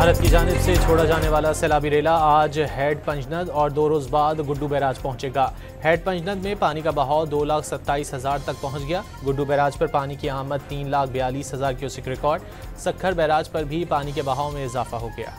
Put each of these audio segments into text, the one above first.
भारत की जानिब से छोड़ा जाने वाला सैलाबी रेला आज हेड पंजनद और 2 रोज बाद गुड्डू बैराज पहुंचेगा। हेड पंजनद में पानी का बहाव 2,27,000 तक पहुंच गया। गुड्डू बैराज पर पानी की आमद 3,42,000 क्यूसेक रिकॉर्ड। सक्खर बैराज पर भी पानी के बहाव में इजाफा हो गया।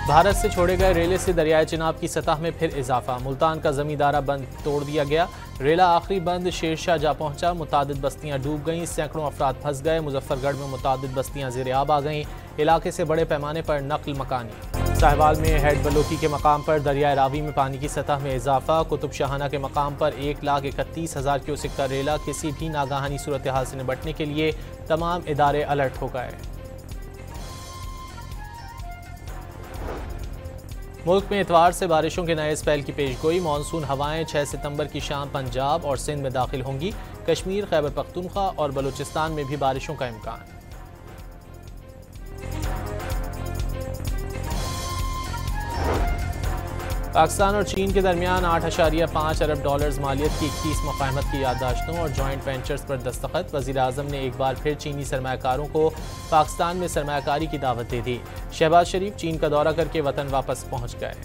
भारत से छोड़े गए रेले से दरियाए चिनाब की सतह में फिर इजाफा। मुल्तान का जमींदारा बंद तोड़ दिया गया। रेला आखिरी बंद शेरशाह जा पहुंचा। मुतादिद बस्तियां डूब गईं, सैकड़ों अफराद फंस गए। मुजफ्फरगढ़ में मुतादिद बस्तियां ज़ेरे आब आ गईं। इलाके से बड़े पैमाने पर नकल मकानी। साहिवाल में हेड बलोकी के मकाम पर दरियाए रावी में पानी की सतह में इजाफा। कुतुब शाहाना के मकाम पर 1,31,000 क्यूसेक का रेला। किसी भी नागाहानी सूरत हाल से निपटने के लिए तमाम इदारे अलर्ट हो गए। मुल्क में इतवार से बारिशों के नए स्पेल की पेशगोई। मानसून हवाएं 6 सितंबर की शाम पंजाब और सिंध में दाखिल होंगी। कश्मीर, खैबर पख्तूनख्वा और बलूचिस्तान में भी बारिशों का इम्कान। पाकिस्तान और चीन के दरमियान 8.5 अरब डॉलर्स मालियत की 21 मुफाहमत की याददाश्तों और जॉइंट वेंचर्स पर दस्तखत। वज़ीर आज़म ने एक बार फिर चीनी सरमायाकारों को पाकिस्तान में सरमायाकारी की दावत दे दी। शहबाज शरीफ चीन का दौरा करके वतन वापस पहुंच गए।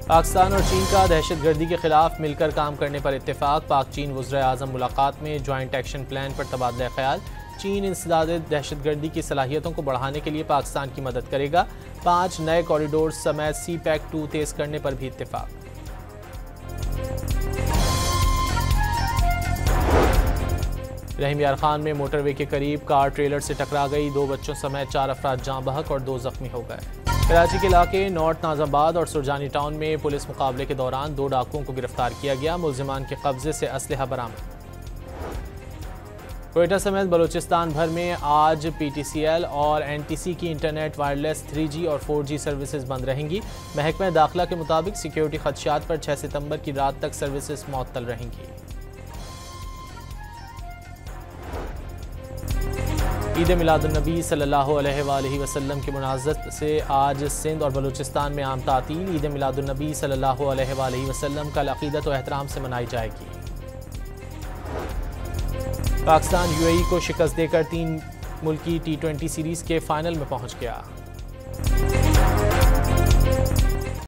पाकिस्तान और चीन का दहशतगर्दी के खिलाफ मिलकर काम करने पर इत्तेफाक। पाक चीन वज़ीर आज़म मुलाकात में जॉइंट एक्शन प्लान पर तबादला ख्याल। चीन इंसदादे दहशतगर्दी की सलाहियतों को बढ़ाने के लिए पाकिस्तान की मदद करेगा। 5 नए कॉरिडोर समेत CPEC-2 तेज करने पर भी इत्तेफाक। रहीम यार खान में मोटरवे के करीब कार ट्रेलर से टकरा गई। 2 बच्चों समेत 4 अफराद जाँ बहक और 2 जख्मी हो गए। कराची के इलाके नॉर्थ नाजाबाद और सुरजानी टाउन में पुलिस मुकाबले के दौरान 2 डाकुओं को गिरफ्तार किया गया। मुलजिमान के कब्जे से असलहा बरामद। क्वेटा समेत बलूचिस्तान भर में आज PTCL और NTC की इंटरनेट, वायरलेस, 3G और 4G सर्विसेज बंद रहेंगी। महकमा दाखिला के मुताबिक सिक्योरिटी खदशात पर 6 सितंबर की रात तक सर्विसेज मुअत्तल रहेंगी। ईद मिलादुन्नबी सल्लल्लाहु अलैहि वसल्लम की मुनाज़रत से आज सिंध और बलूचिस्तान में आम तातील। ईद मिलादुन्नबी सल्लल्लाहु अलैहि वसल्लम कल अक़ीदत व एहतराम से मनाई जाएगी। पाकिस्तान UAE को शिकस्त देकर 3 मुल्की T20 सीरीज़ के फाइनल में पहुंच गया।